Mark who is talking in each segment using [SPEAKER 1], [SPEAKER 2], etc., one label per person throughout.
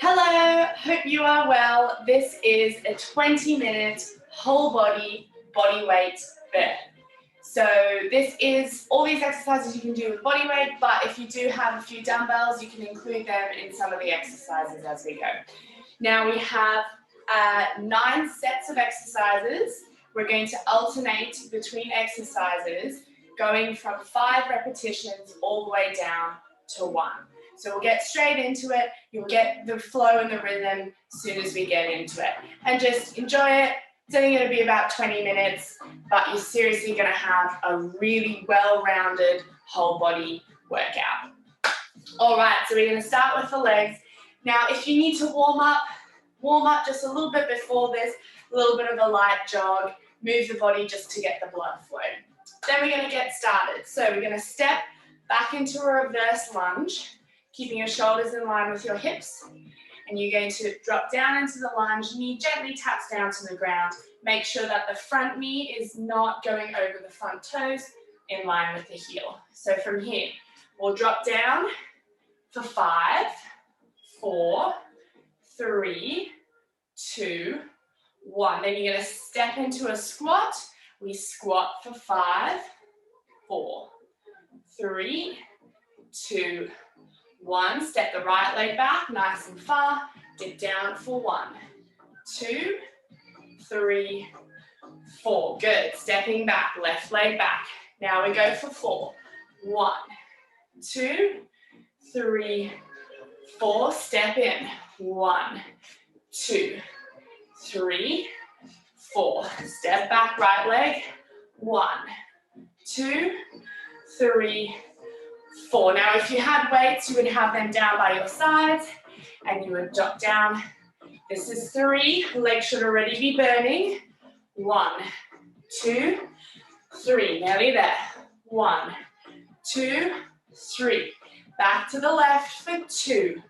[SPEAKER 1] Hello, hope you are well. This is a 20-minute whole body weight burn. So this is all these exercises you can do with body weight, but if you do have a few dumbbells, you can include them in some of the exercises as we go. Now we have 9 sets of exercises. We're going to alternate between exercises, going from 5 repetitions all the way down to 1. So we'll get straight into it. You'll get the flow and the rhythm as soon as we get into it. And just enjoy it. It's only going to be about 20 minutes, but you're seriously going to have a really well-rounded whole body workout. All right, so we're going to start with the legs. Now, if you need to warm up just a little bit before this, a little bit of a light jog, move the body just to get the blood flow. Then we're going to get started. So we're going to step back into a reverse lunge, keeping your shoulders in line with your hips. And you're going to drop down into the lunge, knee gently taps down to the ground. Make sure that the front knee is not going over the front toes, in line with the heel. So from here, we'll drop down for 5, 4, 3, 2, 1. Then you're going to step into a squat. We squat for 5, 4, 3, 2, 1. Step the right leg back, nice and far. Dip down for 1, 2, 3, 4. Good. Stepping back, left leg back. Now we go for 4. 1, 2, 3, 4. Step in. 1, 2, 3, 4. Step back, right leg. 1, 2, 3, 4. Now, if you had weights, you would have them down by your sides, and you would drop down. This is 3. Legs should already be burning. 1, 2, 3. Nearly there. 1, 2, 3. Back to the left for 2.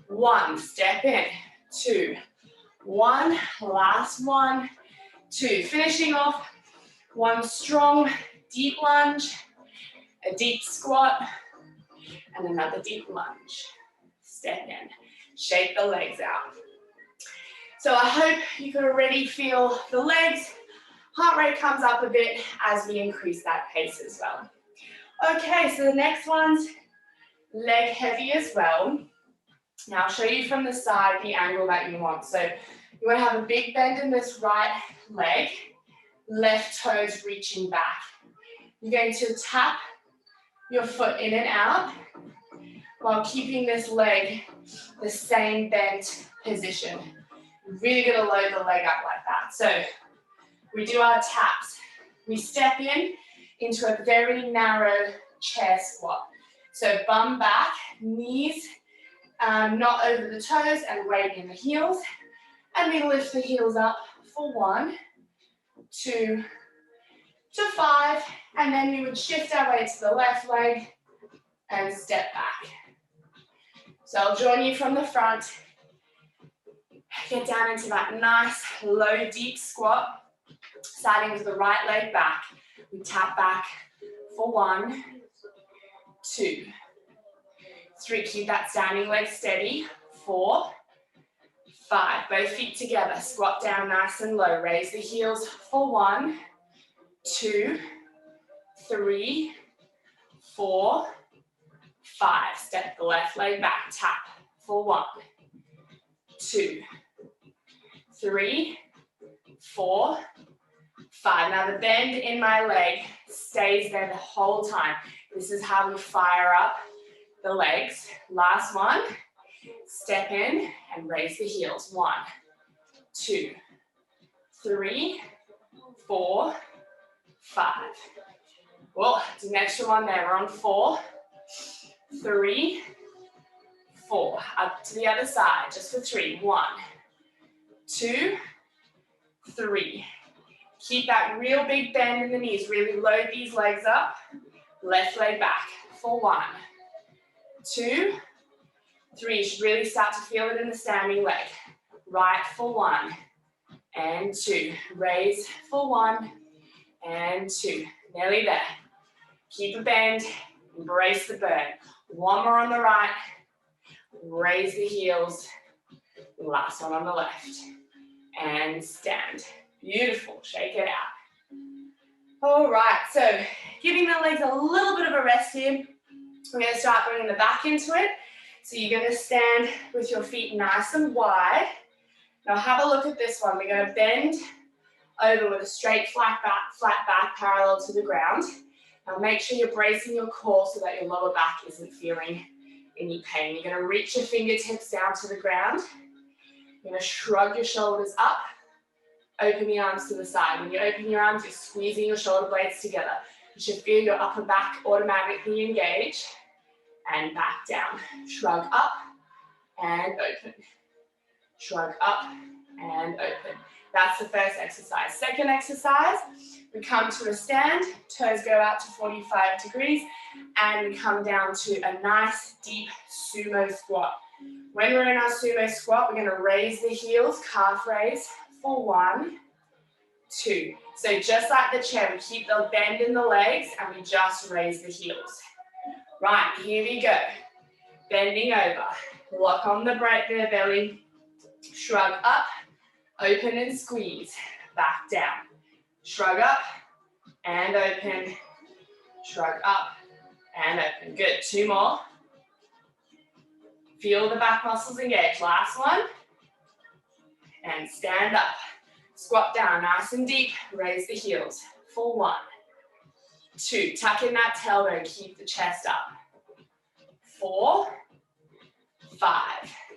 [SPEAKER 1] 1. Step in. 2. 1. Last 1, 2. Finishing off. 1 strong, deep lunge, a deep squat, and another deep lunge. Step in. Shake the legs out. So I hope you can already feel the legs. Heart rate comes up a bit as we increase that pace as well. Okay, so the next one's leg heavy as well. Now I'll show you from the side the angle that you want. So you want to have a big bend in this right leg, left toes reaching back. You're going to tap your foot in and out while keeping this leg the same bent position. You're really going to load the leg up like that. So we do our taps. We step in into a very narrow chair squat. So bum back, knees not over the toes and weight in the heels. And we lift the heels up for 1, 2, to 5, and then we would shift our weight to the left leg and step back. So I'll join you from the front. Get down into that nice, low, deep squat, starting with the right leg back. We tap back for 1, 2, 3. Keep that standing leg steady. 4, 5. Both feet together. Squat down nice and low. Raise the heels for 1, 2, 3, 4, 5. Step the left leg back. Tap for 1, 2, 3, 4, 5. Now the bend in my leg stays there the whole time. This is how we fire up the legs. Last one. Step in and raise the heels. 1, 2, 3, 4, 5. Well, do an extra one there. We're on 4, 3, 4. Up to the other side, just for 3. 1, 2, 3. Keep that real big bend in the knees. Really load these legs up. Left leg back for 1, 2, 3. You should really start to feel it in the standing leg. Right for 1 and 2. Raise for 1 and 2. Nearly there. Keep a bend. Embrace the burn. One more on the right. Raise the heels. Last one on the left. And stand. Beautiful. Shake it out. All right, so giving the legs a little bit of a rest here. We're going to start bringing the back into it. So you're going to stand with your feet nice and wide. Now have a look at this one. We're going to bend over with a straight flat back parallel to the ground. Now make sure you're bracing your core so that your lower back isn't feeling any pain. You're going to reach your fingertips down to the ground. You're going to shrug your shoulders up. Open the arms to the side. When you open your arms, you're squeezing your shoulder blades together. You should feel your upper back automatically engage. And back down. Shrug up and open. Shrug up and open. That's the first exercise. Second exercise, we come to a stand, toes go out to 45 degrees, and we come down to a nice deep sumo squat. When we're in our sumo squat, we're going to raise the heels, calf raise, for 1, 2. So just like the chair, we keep the bend in the legs and we just raise the heels. Right, here we go. Bending over, lock on the belly, shrug up, open and squeeze, back down. Shrug up and open, shrug up and open. Good, 2 more. Feel the back muscles engage. Last one. And stand up. Squat down, nice and deep. Raise the heels. For 1, 2. Tuck in that tailbone. Keep the chest up. 4, 5.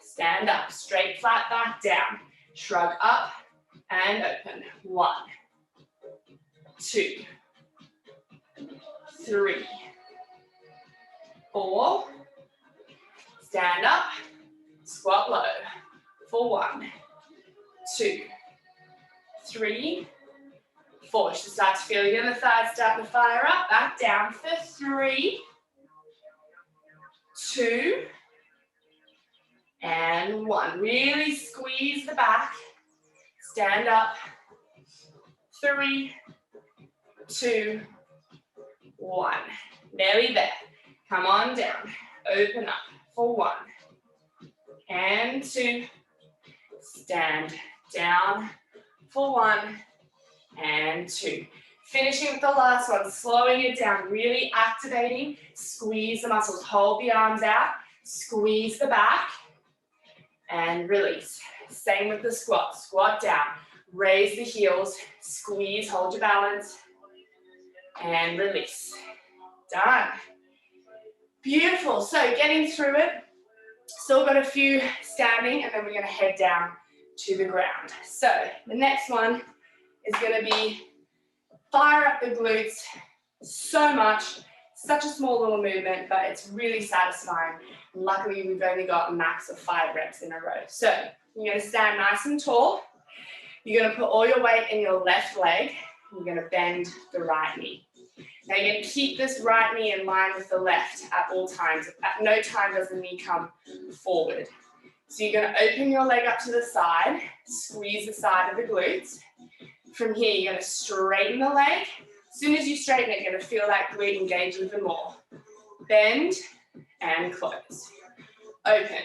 [SPEAKER 1] Stand up. Straight flat back down. Shrug up and open. 1, 2, 3, 4. Stand up. Squat low. For 1, 2, 3, 4. Should start to feel your inner thighs starting to fire up. Back down for 3, 2, and 1. Really squeeze the back. Stand up. 3, 2, 1. Nearly there. Come on down. Open up for 1 and 2. Stand down for 1 and 2. Finishing with the last one, slowing it down, really activating. Squeeze the muscles, hold the arms out, squeeze the back, and release. Same with the squat, squat down, raise the heels, squeeze, hold your balance, and release. Done. Beautiful, so getting through it. Still got a few standing, and then we're gonna head down to the ground. So the next one is gonna be fire up the glutes so much. Such a small little movement, but it's really satisfying. And luckily, we've only got a max of 5 reps in a row. So you're gonna stand nice and tall. You're gonna put all your weight in your left leg. You're gonna bend the right knee. Now you're going to keep this right knee in line with the left at all times. At no time does the knee come forward. So you're going to open your leg up to the side, squeeze the side of the glutes. From here, you're going to straighten the leg. As soon as you straighten it, you're going to feel that glute engage even more. Bend and close. Open.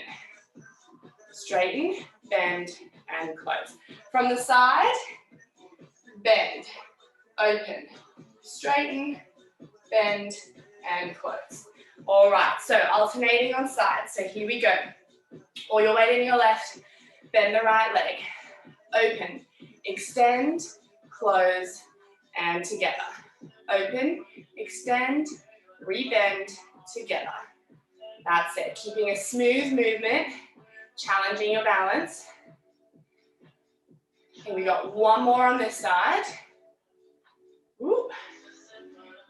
[SPEAKER 1] Straighten, bend, and close. From the side, bend, open, straighten, bend, and close. All right, so alternating on sides. So here we go. All your weight in your left, bend the right leg, open, extend, close, and together. Open, extend, rebend, together. That's it. Keeping a smooth movement, challenging your balance. And we got 1 more on this side. Whoop.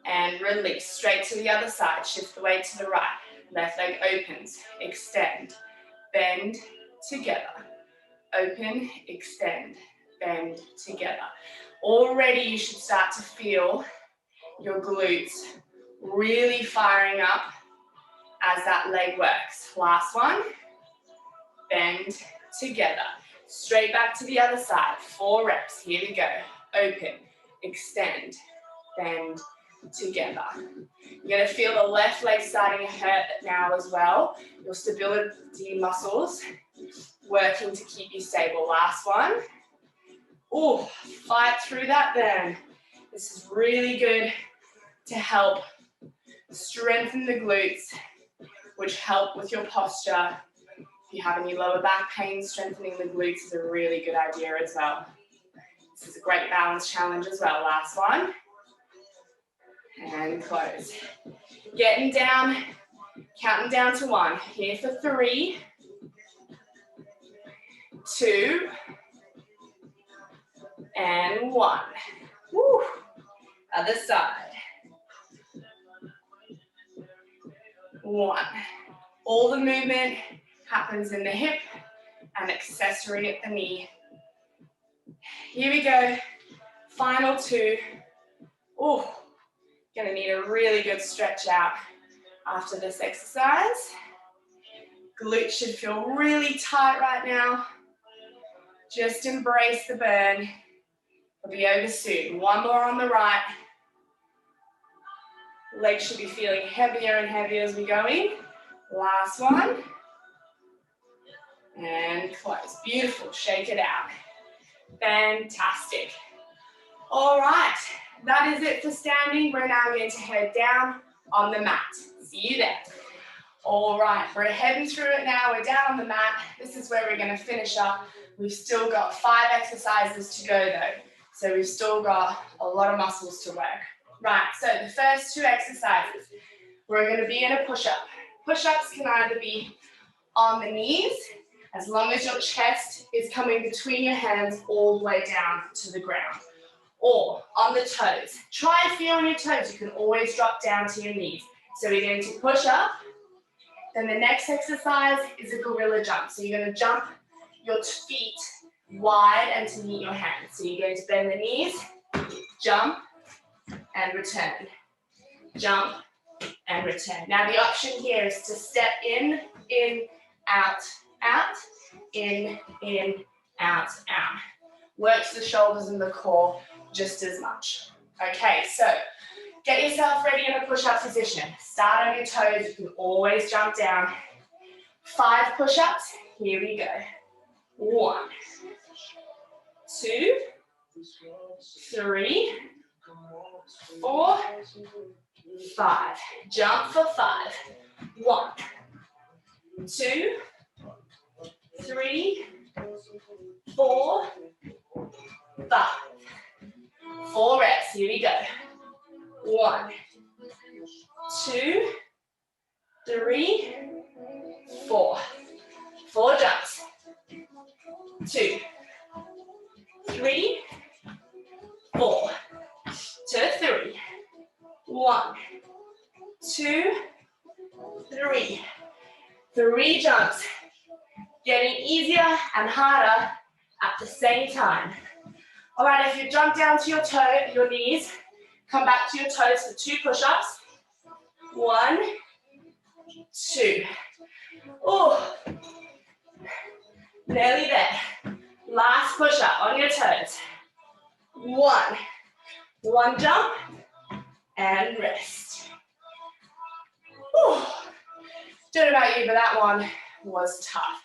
[SPEAKER 1] And release, straight to the other side, shift the weight to the right, left leg opens, extend, bend, together, open, extend, bend, together. Already you should start to feel your glutes really firing up as that leg works. Last one, bend, together, straight back to the other side, 4 reps, here we go, open, extend, bend, together. You're going to feel the left leg starting to hurt now as well. Your stability muscles working to keep you stable. Last one. Oh, fight through that then. This is really good to help strengthen the glutes, which help with your posture. If you have any lower back pain, strengthening the glutes is a really good idea as well. This is a great balance challenge as well. Last one. And close. Getting down, counting down to 1. Here for 3, 2, and 1. Woo. Other side. 1. All the movement happens in the hip and accessory at the knee. Here we go. Final 2. Oh, gonna need a really good stretch out after this exercise. Glutes should feel really tight right now. Just embrace the burn. It'll be over soon. 1 more on the right. Legs should be feeling heavier and heavier as we go in. Last one. And close. Beautiful. Shake it out. Fantastic. All right. That is it for standing. We're now going to head down on the mat. See you there. All right. We're heading through it now. We're down on the mat. This is where we're going to finish up. We've still got 5 exercises to go though. So we've still got a lot of muscles to work. Right, so the first 2 exercises, we're going to be in a push-up. Push-ups can either be on the knees, as long as your chest is coming between your hands all the way down to the ground, or on the toes. Try and feel on your toes. You can always drop down to your knees. So we're going to push up. Then the next exercise is a gorilla jump. So you're going to jump your feet wide and to meet your hands. So you're going to bend the knees, jump, and return. Jump and return. Now the option here is to step in, out, out, in, out, out. Works the shoulders and the core just as much. Okay, so get yourself ready in a push-up position. Start on your toes. You can always jump down. 5 push-ups. Here we go. 1, 2, 3, 4, 5. Jump for 5. 1, 2, 3, 4, 5. 4 reps. Here we go. 1, 2, 3, 4. 4 jumps. 2, 3, 4. To 3. 1, 2, 3. 3 jumps. Getting easier and harder at the same time. All right, if you jump down to your knees, come back to your toes for 2 push-ups. 1, 2. Oh, nearly there. Last push-up on your toes. 1 jump and rest. Whew. Don't know about you, but that one was tough.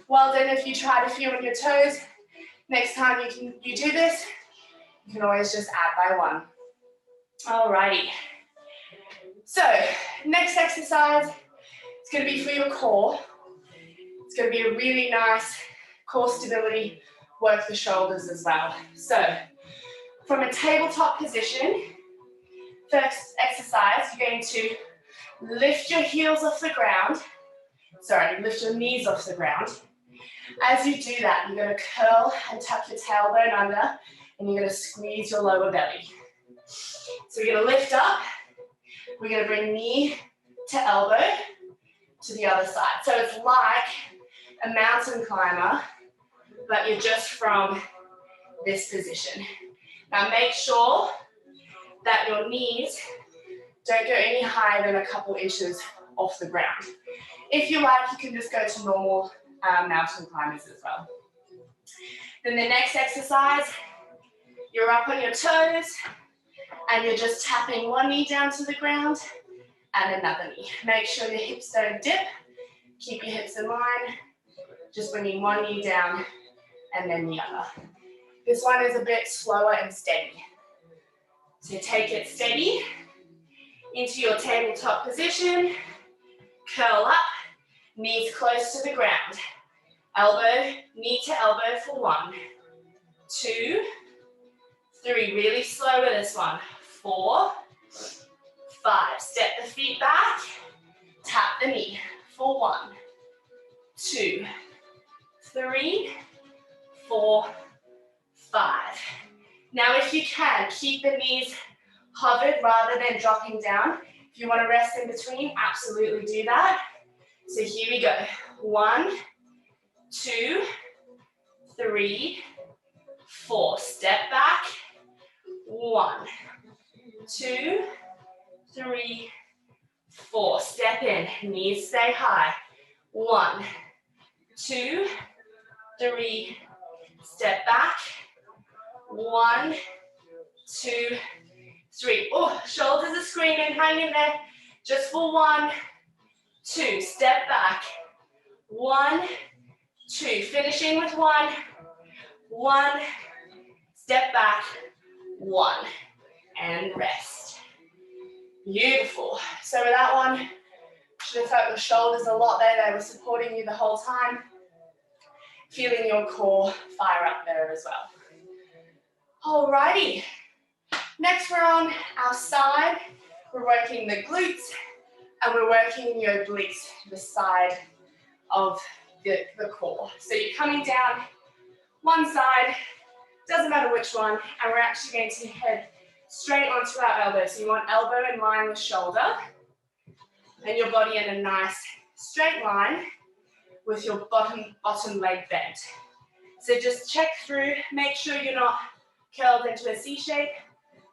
[SPEAKER 1] Well done if you try to feel on your toes. Next time you do this, you can always just add by 1. Alrighty. So, next exercise is going to be for your core. It's going to be a really nice core stability, work the shoulders as well. So, from a tabletop position, first exercise, you're going to lift your heels off the ground. Sorry, lift your knees off the ground. As you do that, you're going to curl and tuck your tailbone under, and you're going to squeeze your lower belly. So we're going to lift up. We're going to bring knee to elbow to the other side. So it's like a mountain climber, but you're just from this position. Now make sure that your knees don't go any higher than a couple inches off the ground. If you like, you can just go to normal mountain climbers as well. Then the next exercise, you're up on your toes, And you're just tapping one knee down to the ground and another knee. Make sure your hips don't dip. Keep your hips in line. Just bringing one knee down and then the other. This one is a bit slower and steady. So take it steady into your tabletop position. Curl up, knees close to the ground. Elbow, knee to elbow for 1, 2, 3. Really slow with this one. 4, 5. Step the feet back. Tap the knee for 1, 2, 3, 4, 5. Now if you can, keep the knees hovered rather than dropping down. If you want to rest in between, absolutely do that. So here we go. 1, 2, 3, 4. Step back. 1, 2, 3, 4. Step in. Knees stay high. 1, 2, 3. Step back. 1, 2, 3. Oh, shoulders are screaming. Hang in there. Just for 1, 2. Step back. 1, 2. Finishing with 1. 1. Step back. 1. And rest. Beautiful. So with that one, should have felt your shoulders a lot there. They were supporting you the whole time. Feeling your core fire up there as well. Alrighty. Next we're on our side. We're working the glutes and we're working your obliques, the side of the core. So you're coming down one side, doesn't matter which one, and we're actually going to head straight onto our elbow. So you want elbow in line with shoulder and your body in a nice straight line with your bottom leg bent. So just check through, make sure you're not curled into a C shape.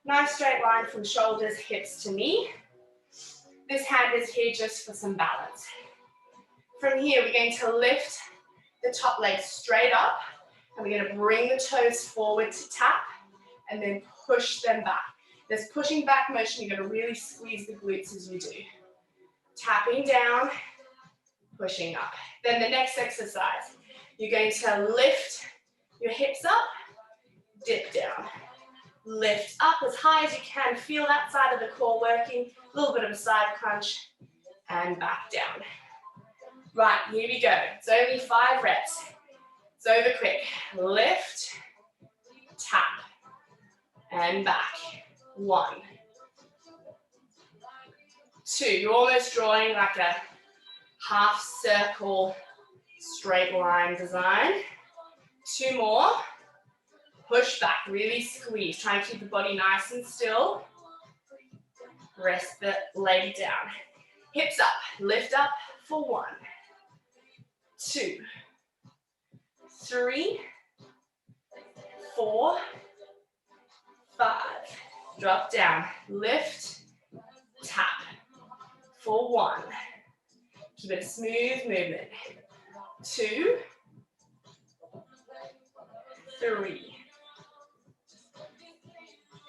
[SPEAKER 1] Nice straight line from shoulders, hips to knee. This hand is here just for some balance. From here, we're going to lift the top leg straight up, and we're going to bring the toes forward to tap, and then push them back. This pushing back motion, you're going to really squeeze the glutes as you do. Tapping down, pushing up. Then the next exercise, you're going to lift your hips up, dip down. Lift up as high as you can. Feel that side of the core working. A little bit of a side crunch and back down. Right, here we go. It's only 5 reps. It's over quick. Lift, tap, and back. 1, 2. You're almost drawing like a half circle straight line design. 2 more. Push back, really squeeze. Try and keep the body nice and still. Rest the leg down. Hips up, lift up for 1, 2, 3, 4, 5. Drop down, lift, tap for 1. Keep it a smooth movement. 2, 3.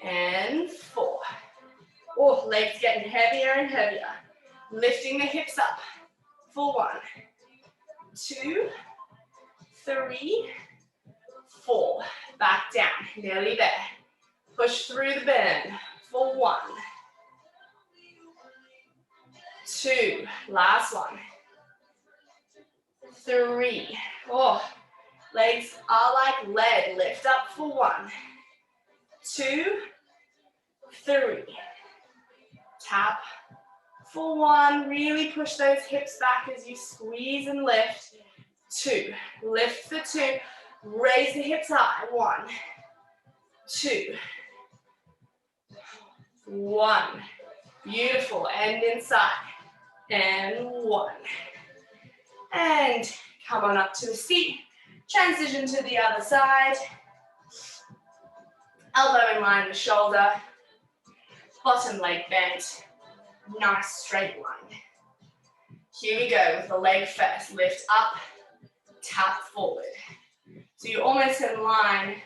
[SPEAKER 1] And 4. Oh, legs getting heavier and heavier. Lifting the hips up for 1, 2, 3, 4. Back down, nearly there. Push through the bend for 1, 2. Last one. 3. Oh, legs are like lead. Lift up for 1, 2, 3. Tap for 1. Really push those hips back as you squeeze and lift. 2. Lift for 2. Raise the hips high. 1, 2, 1. Beautiful. And inside. And 1. And come on up to a seat. Transition to the other side. Elbow in line with shoulder. Bottom leg bent. Nice straight line. Here we go with the leg first. Lift up, tap forward. So you're almost in line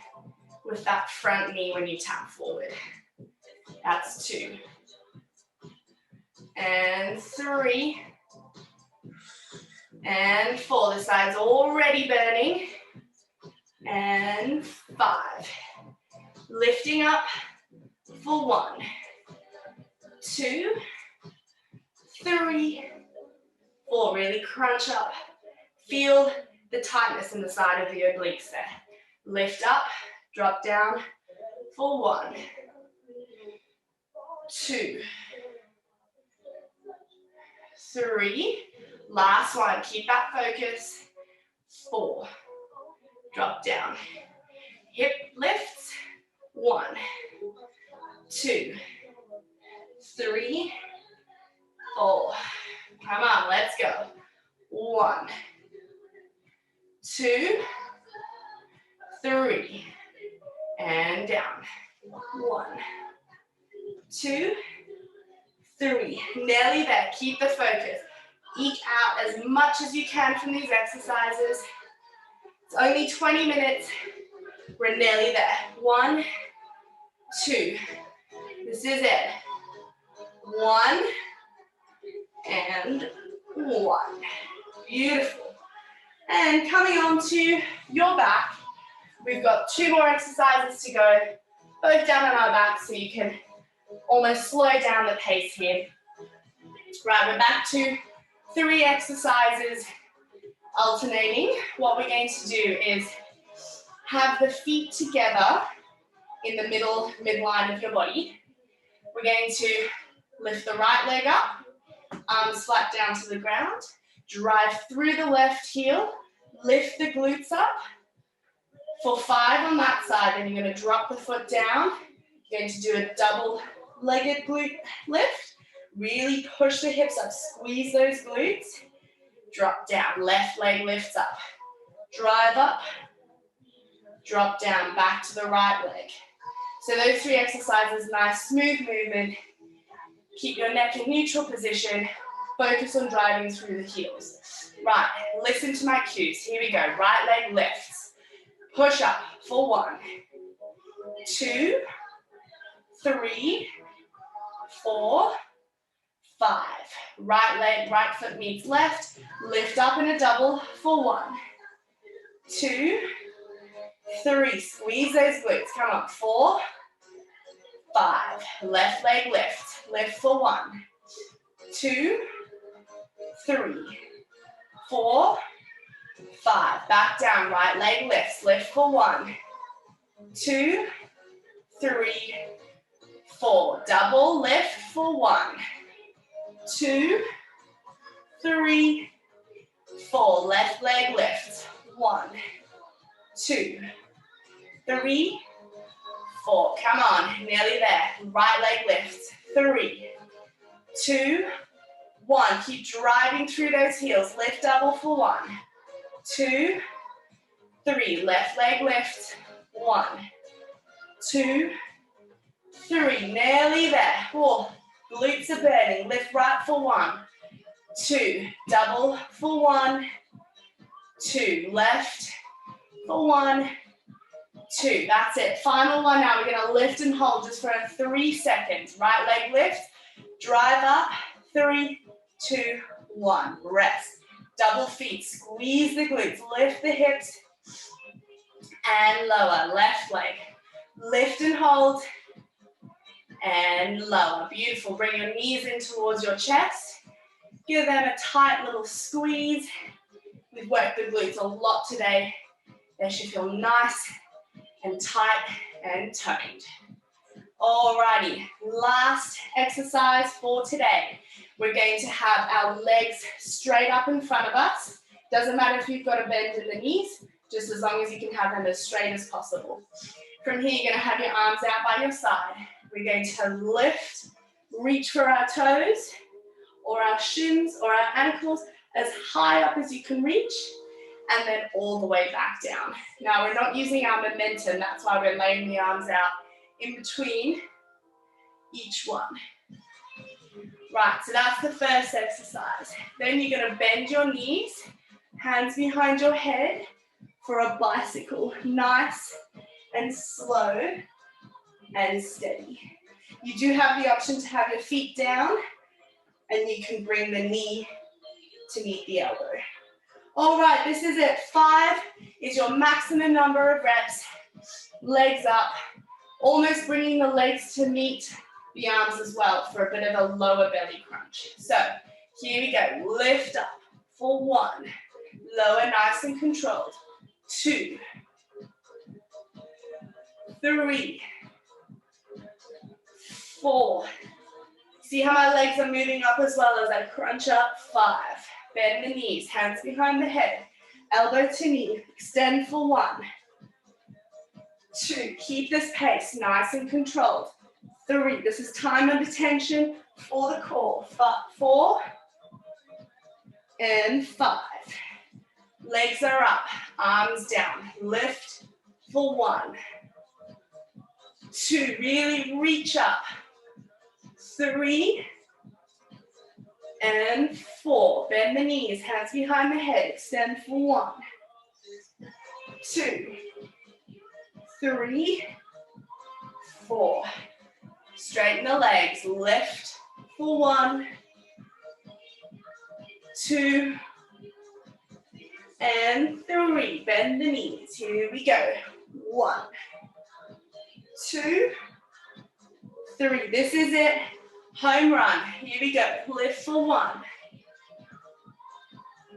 [SPEAKER 1] with that front knee when you tap forward. That's 2. And 3. And 4. The side's already burning. And 5. Lifting up for 1, 2, 3, 4. Really crunch up. Feel the tightness in the side of your obliques there. Lift up, drop down for 1, 2, 3. Last one. Keep that focus. 4. Drop down. Hip lifts. 1, 2, 3, 4. Come on, let's go. 1, 2, 3. And down. 1, 2, 3. Nearly there. Keep the focus. Eke out as much as you can from these exercises. It's only 20 minutes. We're nearly there. 1, 2. This is it. 1 and 1. Beautiful. And coming on to your back, we've got 2 more exercises to go, both down on our back, so you can almost slow down the pace here. Right, we're back to 3 exercises alternating. What we're going to do is have the feet together in the midline of your body. We're going to lift the right leg up, arms flat down to the ground, drive through the left heel, lift the glutes up for 5 on that side. Then you're going to drop the foot down. You're going to do a double-legged glute lift. Really push the hips up, squeeze those glutes. Drop down, left leg lifts up. Drive up, drop down, back to the right leg. So those 3 exercises, nice smooth movement. Keep your neck in neutral position. Focus on driving through the heels. Right, listen to my cues. Here we go. Right leg lifts. Push up for 1, 2, 3, 4, 5. Right leg, right foot meets left. Lift up in a double for 1, 2, 3. Squeeze those glutes. Come on. 4, 5. Left leg lift. Lift for 1, 2, 3, 4, 5. Back down. Right leg lifts. Lift for 1, 2, 3, 4. Double lift for 1, 2, 3, 4. Left leg lift. 1, 2, 3, 4. Come on, nearly there. Right leg lifts. 3, 2, 1. Keep driving through those heels. Lift double for 1, 2, 3. Left leg lift. 1, 2, 3. Nearly there. 4. Glutes are burning. Lift right for 1, 2. Double for 1, 2. Left for 1, 2. That's it. Final one now. We're going to lift and hold just for 3 seconds. Right leg lift. Drive up. 3, 2, 1. Rest. Double feet. Squeeze the glutes. Lift the hips. And lower. Left leg. Lift and hold. And lower. Beautiful. Bring your knees in towards your chest. Give them a tight little squeeze. We've worked the glutes a lot today. They should feel nice and tight and toned. Alrighty, last exercise for today. We're going to have our legs straight up in front of us. Doesn't matter if you've got a bend in the knees, just as long as you can have them as straight as possible. From here, you're going to have your arms out by your side. We're going to lift, reach for our toes, or our shins, or our ankles, as high up as you can reach, and then all the way back down. Now, we're not using our momentum, that's why we're laying the arms out in between each one. Right, so that's the first exercise. Then you're going to bend your knees, hands behind your head for a bicycle. Nice and slow and steady. You do have the option to have your feet down, and you can bring the knee to meet the elbow. All right, this is it. 5 is your maximum number of reps. Legs up, almost bringing the legs to meet the arms as well for a bit of a lower belly crunch. So here we go. Lift up for 1. Lower nice and controlled. 2, 3, 4. See how my legs are moving up as well as I crunch up. 5. Bend the knees, hands behind the head, elbow to knee. Extend for 1. 2, keep this pace nice and controlled. 3, this is time under tension for the core. 4 and 5. Legs are up, arms down. Lift for 1. 2, really reach up. 3 and 4. Bend the knees, hands behind the head. Extend for 1. 2, 3, 4. Straighten the legs. Lift for 1, 2, and 3. Bend the knees. Here we go. 1, 2, 3. This is it. Home run. Here we go. Lift for 1,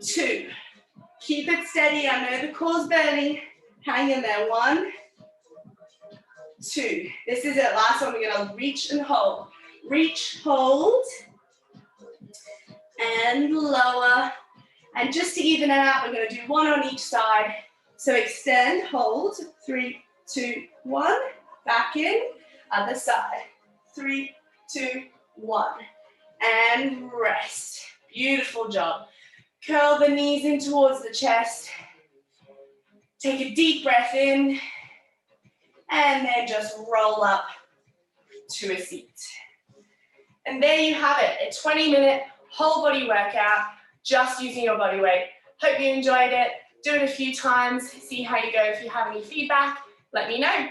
[SPEAKER 1] 2. Keep it steady. I know the core's burning. Hang in there. 1, 2. This is it. Last one. We're going to reach and hold. Reach, hold, and lower. And just to even it out, we're going to do 1 on each side. So extend, hold. 3, 2, 1. Back in. Other side. 3, 2, 1. And rest. Beautiful job. Curl the knees in towards the chest. Take a deep breath in. And then just roll up to a seat. And there you have it, a 20-minute whole body workout, just using your body weight. Hope you enjoyed it. Do it a few times, see how you go. If you have any feedback, let me know.